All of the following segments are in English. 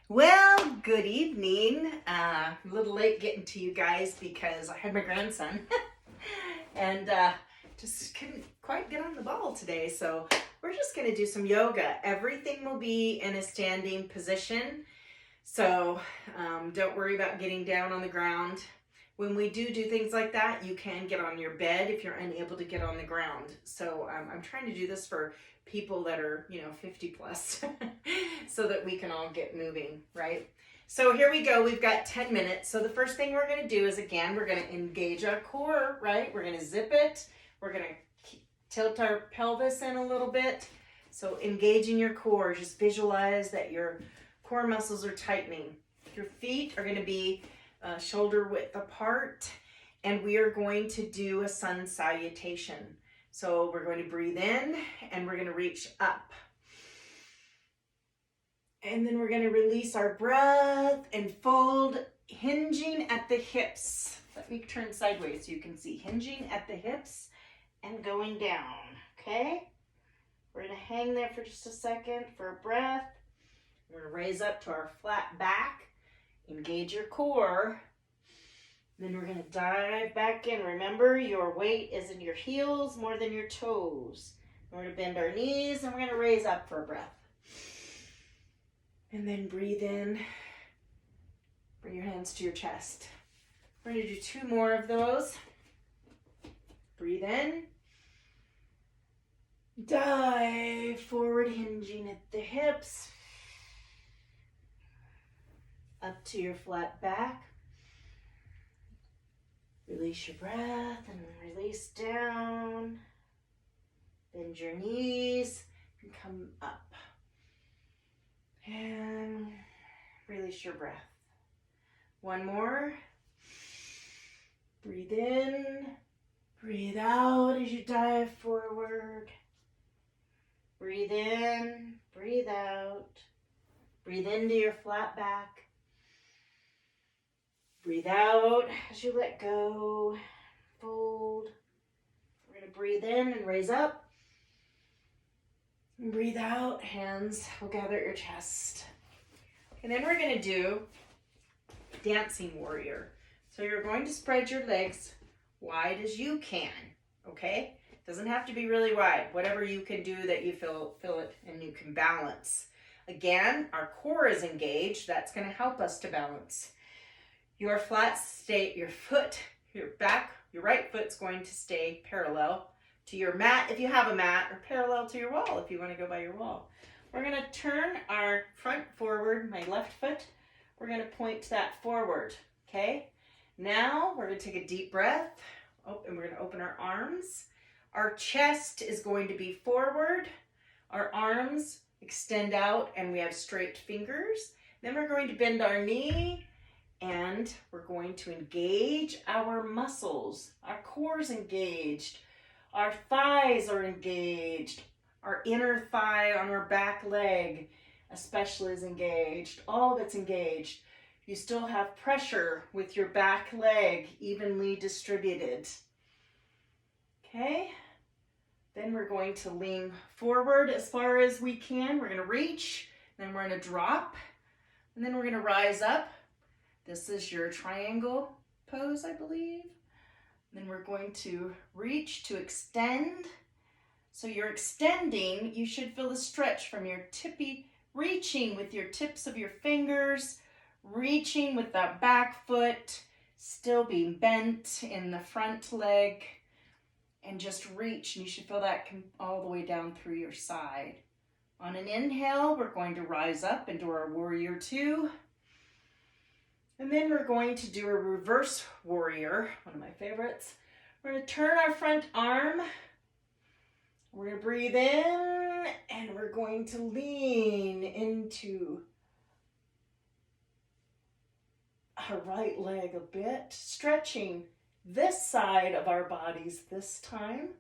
Well, good evening. A little late getting to you guys because I had my grandson and just couldn't quite get on the ball today. So we're just going to do some yoga. Everything will be in a standing position. So don't worry about getting down on the ground. When we do things like that, you can get on your bed if you're unable to get on the ground. So I'm trying to do this for people that are, 50 plus so that we can all get moving, right? So here we go. We've got 10 minutes. So the first thing we're going to do is, again, we're going to engage our core, right? We're going to zip it. We're going to tilt our pelvis in a little bit. So engaging your core, just visualize that your core muscles are tightening. Your feet are going to be shoulder width apart, and we are going to do a sun salutation. So we're going to breathe in and we're going to reach up. And then we're going to release our breath and fold, hinging at the hips. Let me turn sideways so you can see. Hinging at the hips and going down, okay? We're going to hang there for just a second for a breath. We're going to raise up to our flat back. Engage your core. Then we're going to dive back in. Remember, your weight is in your heels more than your toes. We're going to bend our knees and we're going to raise up for a breath. And then breathe in. Bring your hands to your chest. We're going to do 2 more of those. Breathe in. Dive forward, hinging at the hips. Up to your flat back. Release your breath and release down. Bend your knees and come up. And release your breath. 1 more. Breathe in. Breathe out as you dive forward. Breathe in. Breathe out. Breathe into your flat back. Breathe out as you let go, fold. We're going to breathe in and raise up. And breathe out, hands will gather at your chest. And then we're going to do dancing warrior. So you're going to spread your legs wide as you can, okay? Doesn't have to be really wide. Whatever you can do that you feel it and you can balance. Again, our core is engaged. That's going to help us to balance. Your flat state, your foot, your back, your right foot's going to stay parallel to your mat if you have a mat, or parallel to your wall if you want to go by your wall. We're going to turn our front forward, my left foot. We're going to point that forward, okay? Now we're going to take a deep breath, and we're going to open our arms. Our chest is going to be forward. Our arms extend out, and we have straight fingers. Then we're going to bend our knee. And we're going to engage our muscles. Our core is engaged. Our thighs are engaged. Our inner thigh on our back leg especially is engaged. All of it's engaged. You still have pressure with your back leg evenly distributed. Okay? Then we're going to lean forward as far as we can. We're going to reach. Then we're going to drop. And then we're going to rise up. This is your triangle pose, I believe. Then we're going to reach to extend. So you're extending, you should feel the stretch from your reaching with your tips of your fingers, reaching with that back foot, still being bent in the front leg, and just reach, and you should feel that come all the way down through your side. On an inhale, we're going to rise up into our warrior 2. And then we're going to do a reverse warrior, one of my favorites. We're going to turn our front arm. We're going to breathe in, and we're going to lean into our right leg a bit, stretching this side of our bodies this time.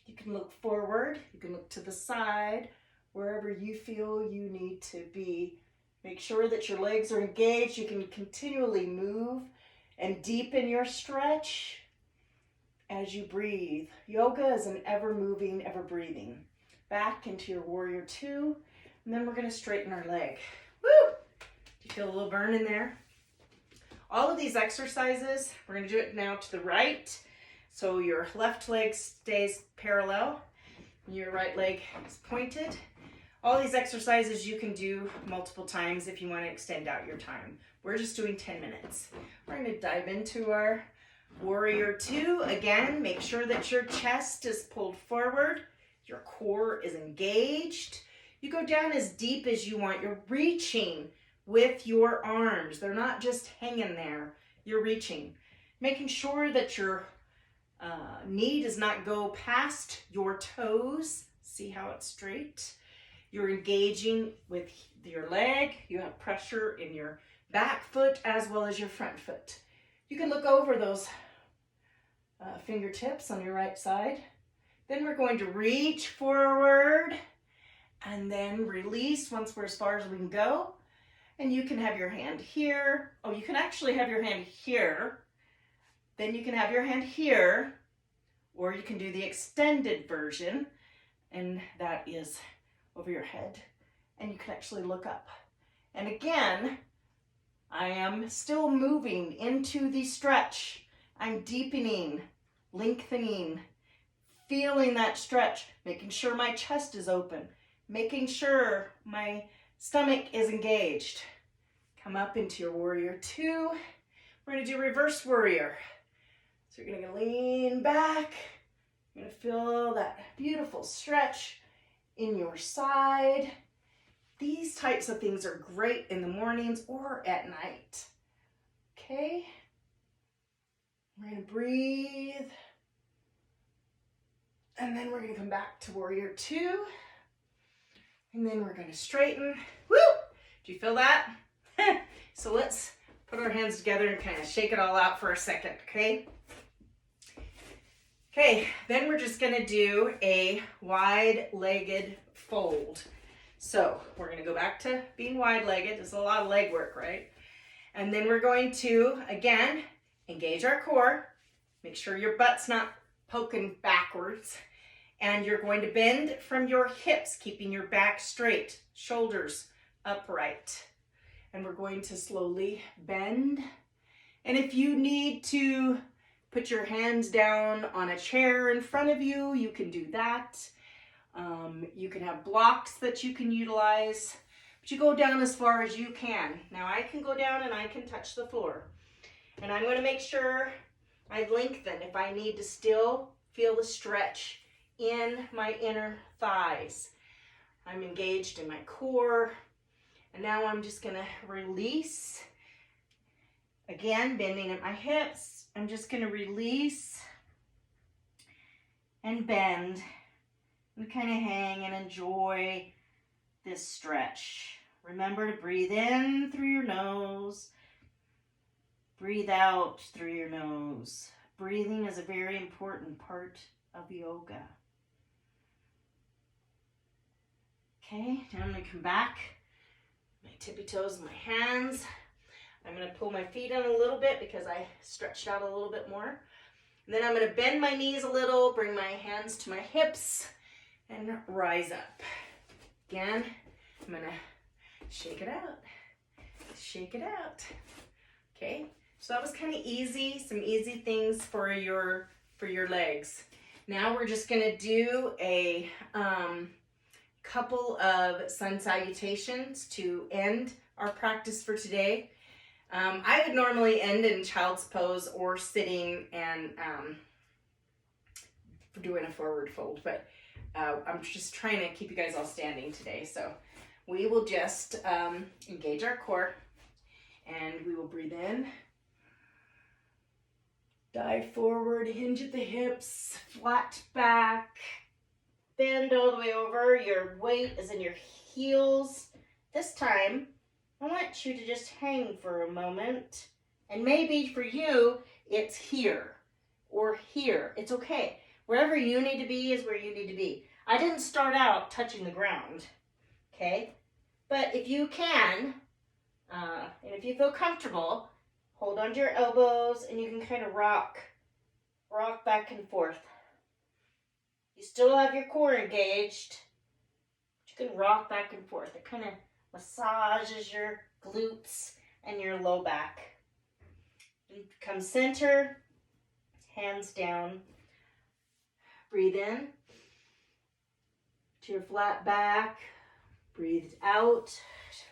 You can look forward, you can look to the side, wherever you feel you need to be. Make sure that your legs are engaged. You can continually move and deepen your stretch as you breathe. Yoga is an ever-moving, ever-breathing. Back into your warrior 2, and then we're going to straighten our leg. Woo! Feel a little burn in there. All of these exercises, we're going to do it now to the right. So your left leg stays parallel. Your right leg is pointed. All these exercises you can do multiple times if you want to extend out your time. We're just doing 10 minutes. We're going to dive into our Warrior 2. Again, make sure that your chest is pulled forward. Your core is engaged. You go down as deep as you want. You're reaching with your arms. They're not just hanging there. You're reaching. Making sure that your knee does not go past your toes. See how it's straight? You're engaging with your leg. You have pressure in your back foot as well as your front foot. You can look over those fingertips on your right side. Then we're going to reach forward and then release once we're as far as we can go. And you can have your hand here. Oh, you can actually have your hand here. Then you can have your hand here, or you can do the extended version, and that is over your head. And you can actually look up. And again, I am still moving into the stretch. I'm deepening, lengthening, feeling that stretch, making sure my chest is open, making sure my stomach is engaged. Come up into your Warrior 2. We're going to do reverse warrior. So you're going to lean back. You're going to feel that beautiful stretch in your side. These types of things are great in the mornings or at night. Okay? We're going to breathe. And then we're going to come back to Warrior 2. And then we're going to straighten. Woo! Do you feel that? So let's put our hands together and kind of shake it all out for a second, okay? Okay, then we're just going to do a wide-legged fold. So we're going to go back to being wide-legged. It's a lot of leg work, right? And then we're going to, again, engage our core. Make sure your butt's not poking backwards. And you're going to bend from your hips, keeping your back straight, shoulders upright. And we're going to slowly bend. And if you need to put your hands down on a chair in front of you, you can do that. You can have blocks that you can utilize, but you go down as far as you can. Now I can go down and I can touch the floor. And I'm going to make sure I lengthen if I need to still feel the stretch in my inner thighs. I'm engaged in my core. And now I'm just going to release. Again, bending at my hips. I'm just going to release and bend and kind of hang and enjoy this stretch. Remember to breathe in through your nose. Breathe out through your nose. Breathing is a very important part of yoga. Okay, now I'm going to come back. My tippy toes and my hands. I'm going to pull my feet in a little bit because I stretched out a little bit more. And then I'm going to bend my knees a little, bring my hands to my hips, and rise up. Again, I'm going to shake it out. Shake it out. Okay, so that was kind of easy, some easy things for your legs. Now we're just going to do a couple of sun salutations to end our practice for today. I would normally end in child's pose or sitting and doing a forward fold, but I'm just trying to keep you guys all standing today. So we will just engage our core and we will breathe in. Dive forward, hinge at the hips, flat back. Bend all the way over. Your weight is in your heels. This time, I want you to just hang for a moment. And maybe for you, it's here or here. It's okay. Wherever you need to be is where you need to be. I didn't start out touching the ground, okay? But if you can, and if you feel comfortable, hold onto your elbows and you can kind of rock back and forth. You still have your core engaged, but you can rock back and forth. It kind of massages your glutes and your low back. Come center, hands down. Breathe in to your flat back. Breathe out,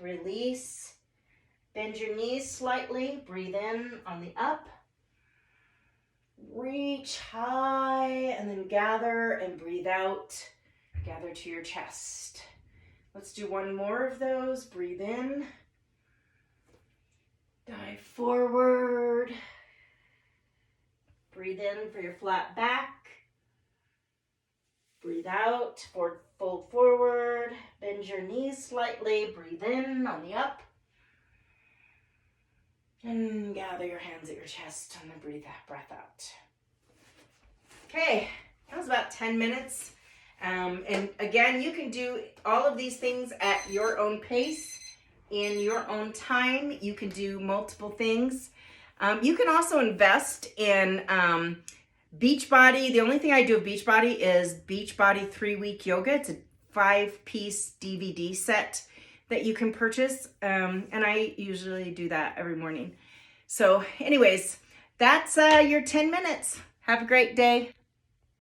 release. Bend your knees slightly. Breathe in on the up. Reach high and then gather and breathe out. Gather to your chest. Let's do one more of those. Breathe in. Dive forward. Breathe in for your flat back. Breathe out, fold forward. Bend your knees slightly. Breathe in on the up. And gather your hands at your chest and then breathe that breath out. Okay, that was about 10 minutes. And again, you can do all of these things at your own pace, in your own time. You can do multiple things. You can also invest in Beachbody. The only thing I do with Beachbody is Beachbody 3-week yoga. It's a 5-piece DVD set that you can purchase. And I usually do that every morning. So anyways, that's your 10 minutes. Have a great day.